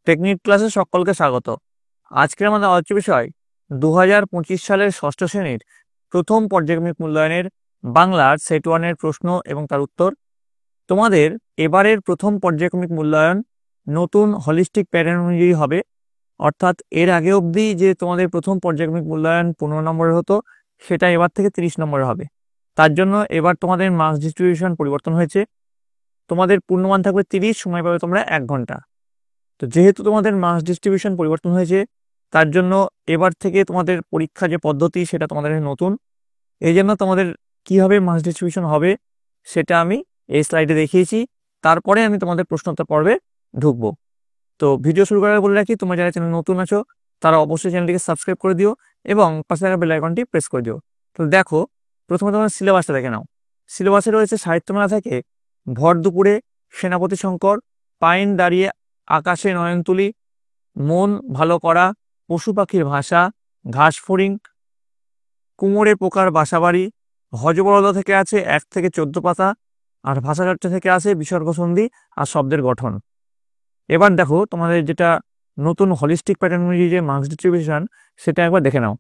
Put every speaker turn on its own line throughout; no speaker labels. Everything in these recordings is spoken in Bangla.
টেকনিক ক্লাসে সকলকে স্বাগত। আজকের আমাদের আলোচ্য বিষয় 2025 সালের ষষ্ঠ শ্রেণীর প্রথম পর্যায়ক্রমিক মূল্যায়নের বাংলার সেট 1-এর প্রশ্ন এবং তার উত্তর। তোমাদের এবারের প্রথম পর্যায়ক্রমিক মূল্যায়ন নতুন হলিস্টিক প্যাটার্ন অনুযায়ী হবে, অর্থাৎ এর আগে অবধি যে তোমাদের প্রথম পর্যায়ক্রমিক মূল্যায়ন 15 নম্বরের হতো, সেটা এবার থেকে 30 নম্বরের হবে। তার জন্য এবার তোমাদের মার্কস ডিস্ট্রিবিউশন পরিবর্তন হয়েছে। তোমাদের পূর্ণমান থাকবে 30, সময় পাবে তোমরা 1 ঘন্টা। তো যেহেতু তোমাদের মার্কস ডিস্ট্রিবিউশন পরিবর্তন হয়েছে, তার জন্য এবার থেকে তোমাদের পরীক্ষা যে পদ্ধতি সেটা তোমাদের নতুন। এই জন্য তোমাদের কীভাবে মার্কস ডিস্ট্রিবিউশন হবে সেটা আমি এই স্লাইডে দেখিয়েছি। তারপরে আমি তোমাদের প্রশ্নোত্তর পর্বে ঢুকবো। তো ভিডিও শুরু করার বলে রাখি, তোমরা যারা চ্যানেল নতুন আছো তারা অবশ্যই চ্যানেলটিকে সাবস্ক্রাইব করে দিও এবং পাশে থাকা বেল আইকনটি প্রেস করে দিও। তো দেখো, প্রথমে তোমার সিলেবাসটা দেখে নাও। সিলেবাসে রয়েছে সাহিত্যমেলা থেকে ভর দুপুরে, সেনাপতি শঙ্কর, পাইন দাঁড়িয়ে আকাশে নয়নতুলি, মন ভালো করা, পশু পাখির ভাষা, ঘাস ফড়িং, কুমোরে পোকার বাসাবাড়ি, হজবরল থেকে আছে 1 থেকে 14 পাতা, আর ভাষাচর্চা থেকে আছে বিসর্গ সন্ধি আর শব্দের গঠন। এবার দেখো তোমাদের যেটা নতুন হলিস্টিক প্যাটার্ন অনুযায়ী যে মার্কস ডিস্ট্রিবিউশন সেটা একবার দেখে নাও।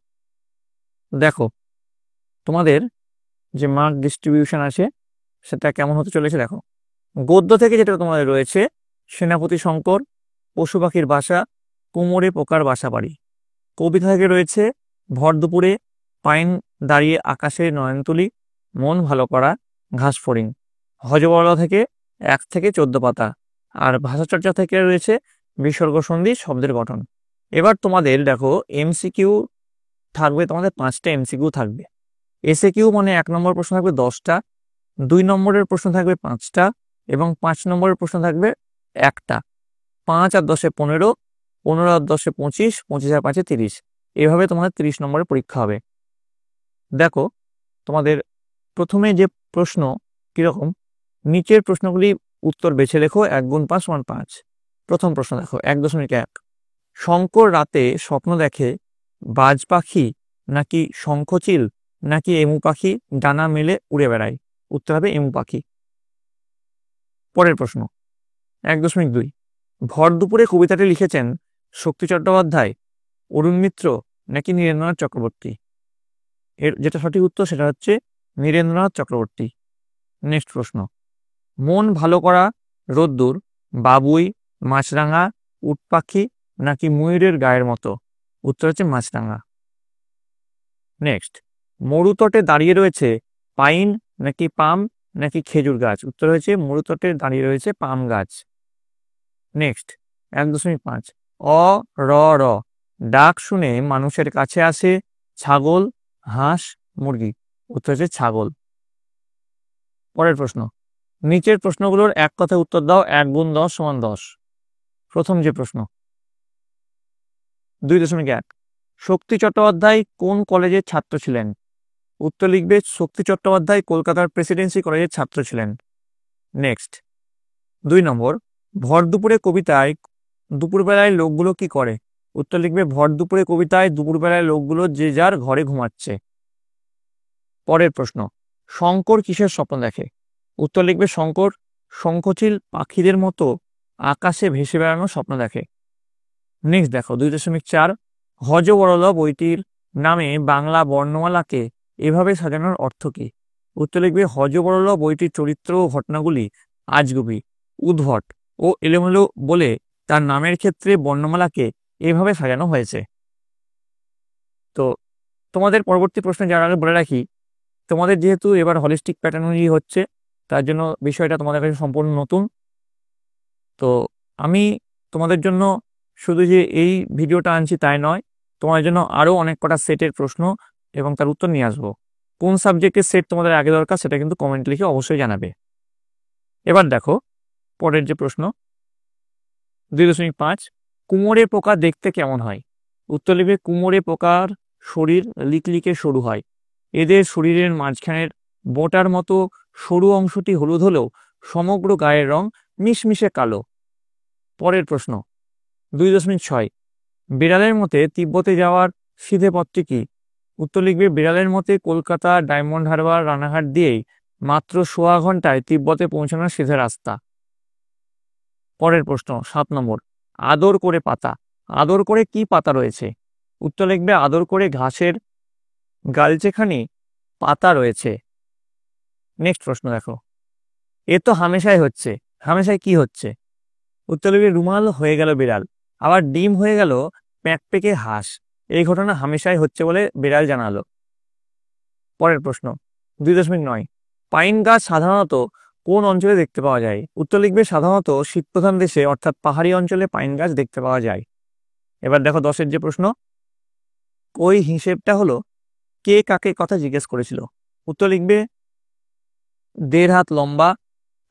দেখো তোমাদের যে মার্ক ডিস্ট্রিবিউশন আছে সেটা কেমন হতে চলেছে। দেখো, গদ্য থেকে যেটা তোমাদের রয়েছে সেনাপতি শঙ্কর, পশু পাখির বাসা, কুমোরে পোকার বাসা বাড়ি। কবিতা থেকে রয়েছে ভর দুপুরে, পাইন দাঁড়িয়ে আকাশে নয়নতুলি, মন ভালো করা, ঘাস ফড়িং। হজবরল থেকে 1 থেকে 14 পাতা, আর ভাষাচর্চা থেকে রয়েছে বিসর্গ সন্ধি শব্দের গঠন। এবার তোমাদের দেখো এমসিকিউ থাকবে, তোমাদের 5টা এমসিকিউ থাকবে। এসএ কিউ মানে 1 নম্বর প্রশ্ন থাকবে 10টা, 2 নম্বরের প্রশ্ন থাকবে 5টা এবং 5 নম্বরের প্রশ্ন থাকবে 1টা। 5 আর 10-এ 15, 15 আর 10-এ 25, 25 আর 5-এ 30। এভাবে তোমাদের 30 নম্বরের পরীক্ষা হবে। দেখো তোমাদের প্রথমে যে প্রশ্ন কিরকম, নিচের প্রশ্নগুলি উত্তর বেছে লেখো। 1 গুণ 5 সমান 5। প্রথম প্রশ্ন দেখো 1.1। শঙ্কর রাতে স্বপ্ন দেখে বাজ পাখি নাকি শঙ্খচিল নাকি এমু পাখি ডানা মেলে উড়ে বেড়ায়। উত্তর হবে এমু পাখি। পরের প্রশ্ন 1.2। ভর দুপুরে কবিতাটি লিখেছেন শক্তি চট্টোপাধ্যায়, অরুণ মিত্র নাকি নীরেন্দ্রনাথ চক্রবর্তী। এর যেটা সঠিক উত্তর সেটা হচ্ছে নীরেন্দ্রনাথ চক্রবর্তী। নেক্সট প্রশ্ন, মন ভালো করা রোদ্দুর, বাবুই, মাছরাঙা, উট পাখি নাকি ময়ূরের গায়ের মতো। উত্তর হচ্ছে মাছরাঙা। নেক্সট, মরুতটে দাঁড়িয়ে রয়েছে পাইন নাকি পাম নাকি খেজুর গাছ। উত্তর হয়েছে মরুতটে দাঁড়িয়ে রয়েছে পাম গাছ। নেক্সট 1.5। অ র র ডাক শুনে মানুষের কাছে আসে ছাগল, হাঁস, মুরগি। উত্তর হচ্ছে ছাগল। পরের প্রশ্ন, নিচের প্রশ্নগুলোর এক কথায় উত্তর দাও। 1 গুণ 10 সমান 10। প্রথম যে প্রশ্ন 2.1। শক্তি চট্টোপাধ্যায় কোন কলেজের ছাত্র ছিলেন। উত্তর লিখবে শক্তি চট্টোপাধ্যায় কলকাতার প্রেসিডেন্সি কলেজের ছাত্র ছিলেন। নেক্সট 2 নম্বর, ভর দুপুরে কবিতায় দুপুরবেলায় লোকগুলো কি করে। উত্তর লিখবে ভর দুপুরে কবিতায় দুপুরবেলায় লোকগুলো যে যার ঘরে ঘুমাচ্ছে। পরের প্রশ্ন, শঙ্কর কিসের স্বপ্ন দেখে। উত্তর লিখবে শঙ্কর শঙ্খচিল পাখিদের মতো আকাশে ভেসে বেড়ানোর স্বপ্ন দেখে। নেক্সট দেখো 2.4। হজবরল বইটির নামে বাংলা বর্ণমালাকে এভাবে সাজানোর অর্থ কী। উত্তর লিখবে হজবরল বইটির চরিত্র ও ঘটনাগুলি আজগুবি, উদ্ভট ও এলোমেলো বলে তার নামের ক্ষেত্রে বর্ণমালাকে এভাবে সাজানো হয়েছে। তো তোমাদের পরবর্তী প্রশ্নে যাওয়ার আগে বলে রাখি, তোমাদের যেহেতু এবার হলিস্টিক প্যাটার্ন অনুযায়ী হচ্ছে, তার জন্য বিষয়টা তোমাদের কাছে সম্পূর্ণ নতুন। তো আমি তোমাদের জন্য শুধু যে এই ভিডিওটা আনছি তাই নয়, তোমাদের জন্য আরও অনেক কটা সেটের প্রশ্ন এবং তার উত্তর নিয়ে আসবো। কোন সাবজেক্টের সেট তোমাদের আগে দরকার সেটা কিন্তু কমেন্ট লিখে অবশ্যই জানাবে। এবার দেখো পরের যে প্রশ্ন 2.5। কুমোরে পোকা দেখতে কেমন হয়। উত্তর লিখবে কুমোরে পোকার শরীর লিকলিকে সরু হয়। এদের শরীরের মাঝখানের বোঁটার মতো সরু অংশটি হলুদ হলেও সমগ্র গায়ের রং মিশমিশে কালো। পরের প্রশ্ন 2.6। বিড়ালের মতে তিব্বতে যাওয়ার সিধে পথটি কি। উত্তর লিখবে বিড়ালের মতে কলকাতা, ডায়মন্ড হারবার, রানাঘাট দিয়েই মাত্র 1/4 ঘন্টায় তিব্বতে পৌঁছানোর সিধে রাস্তা। পরের প্রশ্ন 7 নম্বর। আদর করে পাতা, আদর করে কি পাতা রয়েছে? উত্তর লিখবে আদর করে ঘাসের গালচেখানি পাতা রয়েছে। নেক্সট প্রশ্ন দেখো, এ তো হামেশাই হচ্ছে, হামেশাই কি হচ্ছে? উত্তর লিখবে রুমাল হয়ে গেল বিড়াল, আবার ডিম হয়ে গেল প্যাকপ্যাকে হাঁস। এই ঘটনা হামেশাই হচ্ছে বলে বিড়াল জানালো। পরের প্রশ্ন 2.9, পাইন গাছ সাধারণত কোন অঞ্চলে দেখতে পাওয়া যায়? উত্তর লিখবে সাধারণত শীতপ্রধান দেশে অর্থাৎ পাহাড়ি অঞ্চলে পাইন গাছ দেখতে পাওয়া যায়। এবার দেখো 10-এর যে প্রশ্ন, ওই হিসেবটা হলো কে কাকে কথা জিজ্ঞেস করেছিল? উত্তর লিখবে 1.5 হাত লম্বা,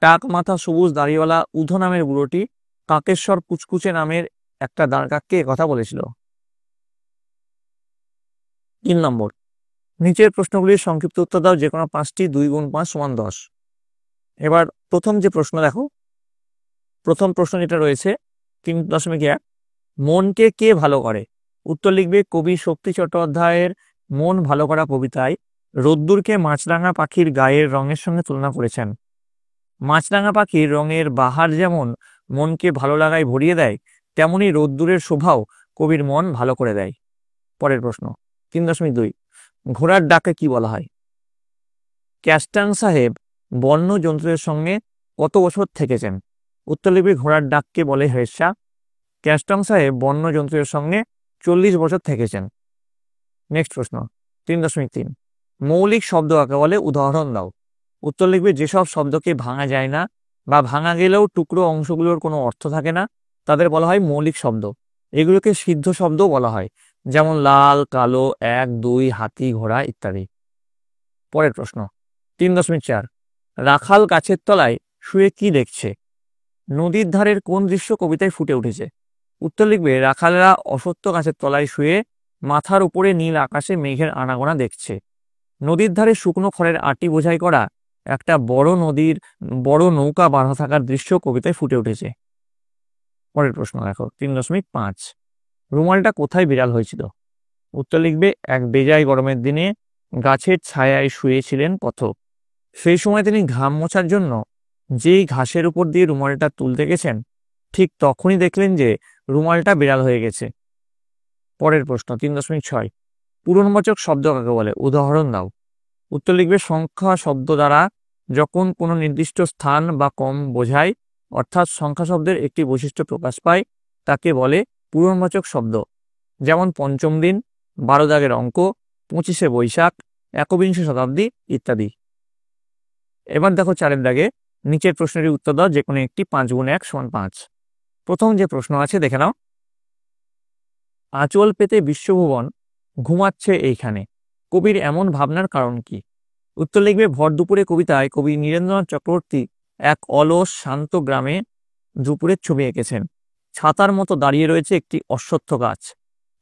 টাক মাথা সবুজ দাড়িওয়ালা উধো নামের বুড়োটি কাকেশ্বর কুচকুচে নামের একটা দাঁড় কাককে কথা বলেছিল। 3 নম্বর, নিচের প্রশ্নগুলির সংক্ষিপ্ত উত্তর দাও, যে কোনো 5টি, 2 গুণ 5 সমান 10। এবার প্রথম যে প্রশ্ন দেখো, প্রথম প্রশ্ন যেটা রয়েছে 3.1, মনকে কে ভালো করে? উত্তর লিখবে কবি শক্তি চট্টোপাধ্যায়ের মন ভালো করা কবিতায় রোদ্দুরকে মাছরাঙা পাখির গায়ের রঙের সঙ্গে তুলনা করেছেন। মাছরাঙা পাখির রঙের বাহার যেমন মনকে ভালো লাগায় ভরিয়ে দেয়, তেমনি রোদ্দুরের শোভাও কবির মন ভালো করে দেয়। পরের প্রশ্ন 3.2, ঘোড়ার ডাকে কি বলা হয়? ক্যাস্টাং সাহেব বন্য জন্তুদের সঙ্গে কত বছর থেকেছেন? উত্তর লিখবে ঘোড়ার ডাককে বলে হেরেসা। ক্যাস্টাং সাহেব বন্য জন্তুদের সঙ্গে 40 বছর থেকেছেন। নেক্সট প্রশ্ন 3.3, মৌলিক শব্দ কাকে বলে? উদাহরণ দাও। উত্তর লিখবে যেসব শব্দকে ভাঙা যায় না বা ভাঙা গেলেও টুকরো অংশগুলোর কোনো অর্থ থাকে না তাদের বলা হয় মৌলিক শব্দ। এগুলোকে সিদ্ধ শব্দ বলা হয়, যেমন লাল, কালো, 1, 2, হাতি, ঘোড়া ইত্যাদি। পরের প্রশ্ন 3.4, রাখাল গাছের তলায় শুয়ে কি দেখছে? নদীর ধারের কোন দৃশ্য কবিতায় ফুটে উঠেছে? উত্তর লিখবে রাখালরা অশ্বত্থ গাছের তলায় শুয়ে মাথার উপরে নীল আকাশে মেঘের আনাগোনা দেখছে। নদীর ধারে শুকনো খড়ের আটি বোঝাই করা একটা বড় নৌকা বাঁধা থাকার দৃশ্য কবিতায় ফুটে উঠেছে। পরের প্রশ্ন দেখো 3.5, রুমালটা কোথায় বিড়াল হয়েছিল? উত্তর লিখবে এক বেজায় গরমের দিনে গাছের ছায়ায় শুয়েছিলেন পথক। সেই সময় তিনি ঘাম মোছার জন্য যেই ঘাসের উপর দিয়ে রুমালটা তুলতে গেছেন, ঠিক তখনই দেখলেন যে রুমালটা বিড়াল হয়ে গেছে। পরের প্রশ্ন 3.6, পূরণবাচক শব্দ কাকে বলে? উদাহরণ দাও। উত্তর লিখবে সংখ্যা শব্দ দ্বারা যখন কোনো নির্দিষ্ট স্থান বা কম বোঝায়, অর্থাৎ সংখ্যা শব্দের একটি বৈশিষ্ট্য প্রকাশ পায়, তাকে বলে পূরণবাচক শব্দ। যেমন পঞ্চম দিন, 12 দাগের অঙ্ক, 25শে বৈশাখ, একবিংশ শতাব্দী ইত্যাদি। এবার দেখো 4-এর দাগে, নিচের প্রশ্নের উত্তর দাও, যে কোনো একটি। 5 গুণ 1 সমান 5। প্রথম যে প্রশ্ন আছে দেখে নাও, আঁচল পেতে বিশ্বভুবন ঘুমাচ্ছে এইখানে, কবির এমন ভাবনার কারণ কি? উত্তর লিখবে ভর দুপুরে কবিতায় কবি নীরেন্দ্রনাথ চক্রবর্তী এক অলস শান্ত গ্রামে দুপুরের ছবি এঁকেছেন। ছাতার মতো দাঁড়িয়ে রয়েছে একটি অশ্বত্থ গাছ,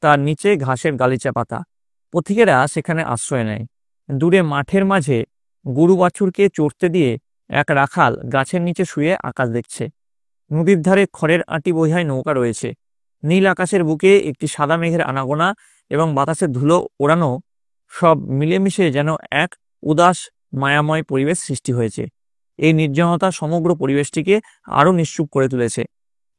তার নিচে ঘাসের গালিচা পাতা। পথিকেরা সেখানে আশ্রয় নেয়। দূরে মাঠের মাঝে গরু বাছুরকে চড়তে দিয়ে এক রাখাল গাছের নিচে শুয়ে আকাশ দেখছে। নদীর ধারে খড়ের আঁটি বোঝাই নৌকা রয়েছে। নীল আকাশের বুকে একটি সাদা মেঘের আনাগোনা এবং বাতাসের ধুলো ওড়ানো সব মিলেমিশে যেন এক উদাস মায়াময় পরিবেশ সৃষ্টি হয়েছে। এই নির্জনতা সমগ্র পরিবেশটিকে আরো নিশ্চুপ করে তুলেছে।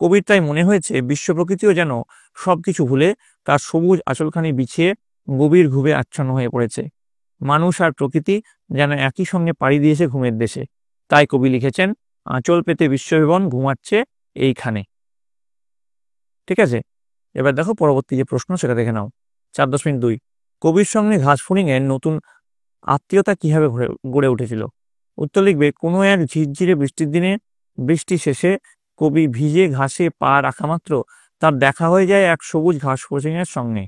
কবির তাই মনে হয়েছে বিশ্ব প্রকৃতিও যেন সবকিছু ভুলে তার সবুজ আঁচলখানি বিছিয়ে গভীর ঘুমে আচ্ছন্ন হয়ে পড়েছে। মানুষ আর প্রকৃতি যেন একই সঙ্গে পাড়ি দিয়েছে ঘুমের দেশে। তাই কবি লিখেছেন আঁচল পেতে বিশ্বভুবন ঘুমাচ্ছে এইখানে। ঠিক আছে, এবার দেখো পরবর্তী যে প্রশ্ন সেটা দেখে নাও। 4.2, কবির সঙ্গে ঘাসফড়িংয়ের নতুন আত্মীয়তা কিভাবে গড়ে উঠেছিল? উত্তর লিখবে কোনো এক ঝিরঝিরে বৃষ্টির দিনে বৃষ্টি শেষে কবি ভিজে ঘাসে পা রাখা মাত্র তার দেখা হয়ে যায় এক সবুজ ঘাসফড়িংয়ের সঙ্গে।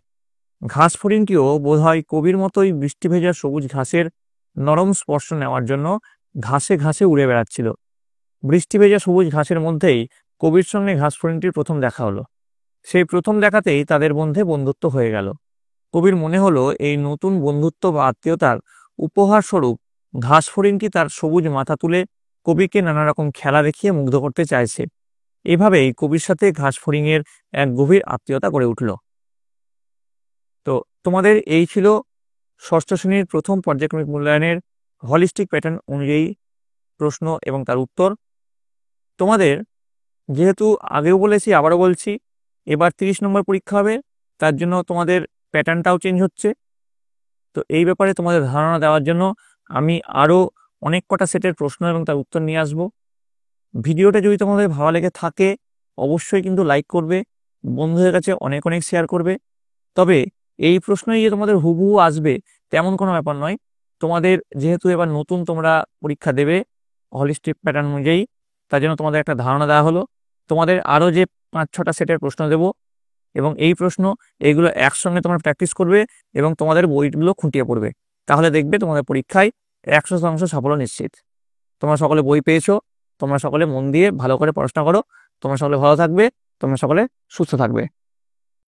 ঘাসফড়িংটিও বোধহয় কবির মতোই বৃষ্টি ভেজা সবুজ ঘাসের নরম স্পর্শ নেওয়ার জন্য ঘাসে ঘাসে উড়ে বেড়াচ্ছিল। বৃষ্টি ভেজা সবুজ ঘাসের মধ্যেই কবির সঙ্গে ঘাসফড়িংটির প্রথম দেখা হলো। সেই প্রথম দেখাতেই তাদের মধ্যে বন্ধুত্ব হয়ে গেল। কবির মনে হলো এই নতুন বন্ধুত্ব বা আত্মীয়তার উপহার স্বরূপ ঘাসফড়িংটি তার সবুজ মাথা তুলে কবিকে নানা রকম খেলা দেখিয়ে মুগ্ধ করতে চাইছে। এভাবেই কবির সাথে ঘাসফড়িংয়ের এক গভীর আত্মীয়তা গড়ে উঠল। তো তোমাদের এই ছিল ষষ্ঠ শ্রেণীর প্রথম পর্যায়ক্রমিক মূল্যায়নের হলিস্টিক প্যাটার্ন অনুযায়ী প্রশ্ন এবং তার উত্তর। তোমাদের যেহেতু আগেও বলেছি আবারও বলছি, এবার 30 নম্বর পরীক্ষা হবে, তার জন্য তোমাদের প্যাটার্নটাও চেঞ্জ হচ্ছে। তো এই ব্যাপারে তোমাদের ধারণা দেওয়ার জন্য আমি আরও অনেক কটা সেটের প্রশ্ন এবং তার উত্তর নিয়ে আসবো। ভিডিওটা যদি তোমাদের ভালো লেগে থাকে অবশ্যই কিন্তু লাইক করবে, বন্ধুদের কাছে অনেক অনেক শেয়ার করবে। তবে এই প্রশ্নই যে তোমাদের হুবহু আসবে তেমন কোনো ব্যাপার নয়। তোমাদের যেহেতু এবার নতুন তোমরা পরীক্ষা দেবে হলিস্টিক প্যাটার্ন অনুযায়ী, তার জন্য তোমাদের একটা ধারণা দেওয়া হলো। তোমাদের আরও যে 5-6টা সেটের প্রশ্ন দেব এবং এই প্রশ্ন এইগুলো একসঙ্গে তোমরা প্র্যাকটিস করবে এবং তোমাদের বইগুলো খুঁটিয়ে পড়বে, তাহলে দেখবে তোমাদের পরীক্ষায় 100% সাফল্য নিশ্চিত। তোমরা সকলে বই পেয়েছো, তোমরা সকলে মন দিয়ে ভালো করে পড়াশোনা করো, তোমরা সকলে ভালো থাকবে, তোমরা সকলে সুস্থ থাকবে।